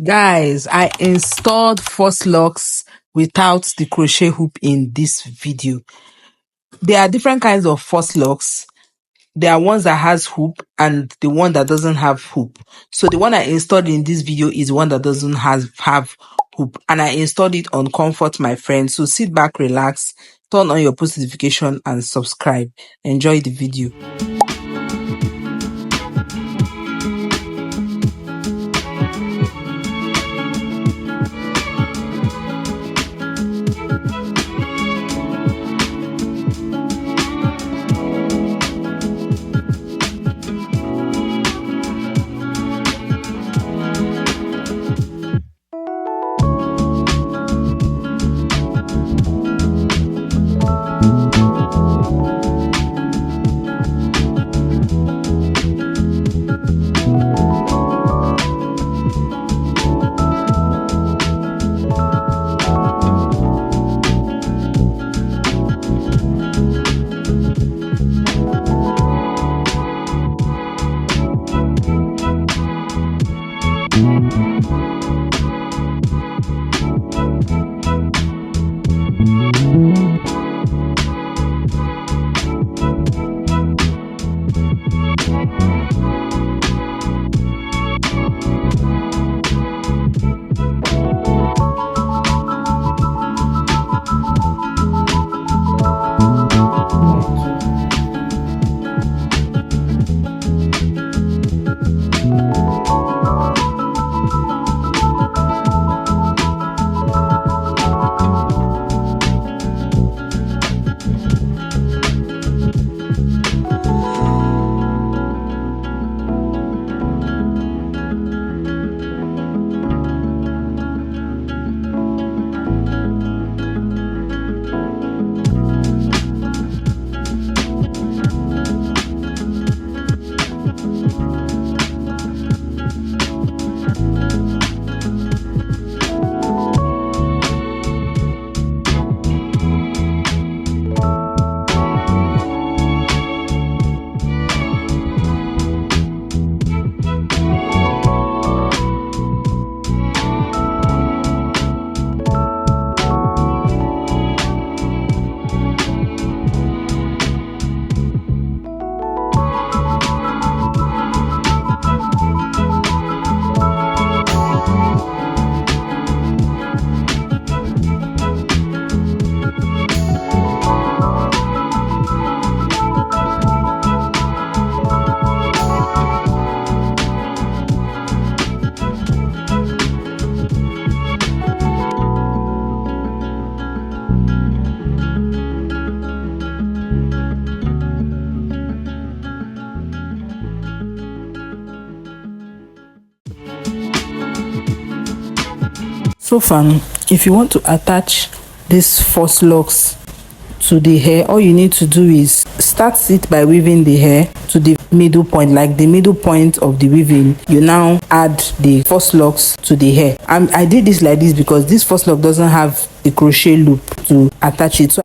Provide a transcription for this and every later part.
Guys, I installed FAUX LOCS without the crochet hoop in this video. There are different kinds of FAUX LOCS. There are ones that has hoop and the one that doesn't have hoop. So the one I installed in this video is one that doesn't have hoop, and I installed it on Comfort My Friend. So sit back, relax, turn on your post notification and subscribe. Enjoy the video. So fun. If you want to attach this FAUX LOCS to the hair, all you need to do is start it by weaving the hair to the middle point, like the middle point of the weaving. You now add the FAUX LOCS to the hair. I did this like this because this FAUX LOCS doesn't have the crochet loop to attach it. So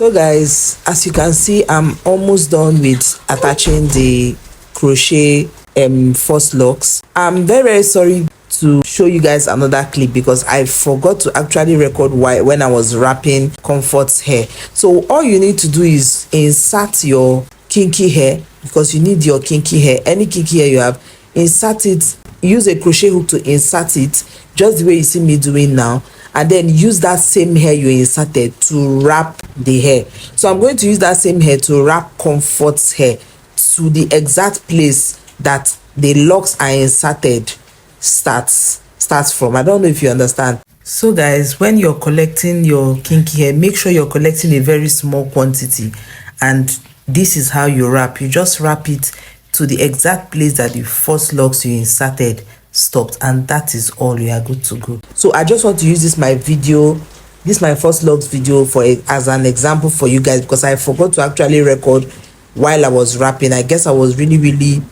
So guys, as you can see, I'm almost done with attaching the crochet FAUX LOCS. I'm very sorry to show you guys another clip because I forgot to actually record when I was wrapping Comfort's hair. So all you need to do is insert your kinky hair, because you need your kinky hair, any kinky hair you have, insert it, use a crochet hook to insert it just the way you see me doing now, and then use that same hair you inserted to wrap the hair. So I'm going to use that same hair to wrap Comfort's hair to the exact place that the locks are inserted starts from. I don't know if you understand. So guys, when you're collecting your kinky hair, make sure you're collecting a very small quantity, and this is how you wrap. You just wrap it to the exact place that the FAUX LOCS you inserted stopped, and that is all. You are good to go. So I just want to use this my FAUX LOCS video as an example for you guys, because I forgot to actually record while I was wrapping. I guess I was really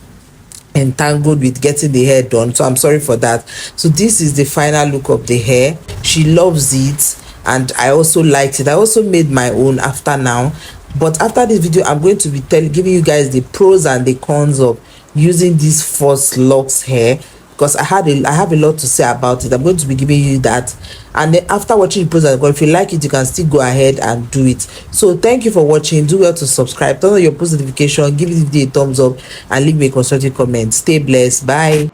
entangled with getting the hair done, so I'm sorry for that. So this is the final look of the hair. She loves it, and I also liked it. I also made my own after now, but after this video I'm going to be giving you guys the pros and the cons of using this FAUX LOCS hair, because I have a lot to say about it. I'm going to be giving you that, and then after watching the pros and cons, if you like it, you can still go ahead and do it. So thank you for watching. Do well to subscribe, turn on your post notification, give this video a thumbs up, and leave me a constructive comment. Stay blessed. Bye.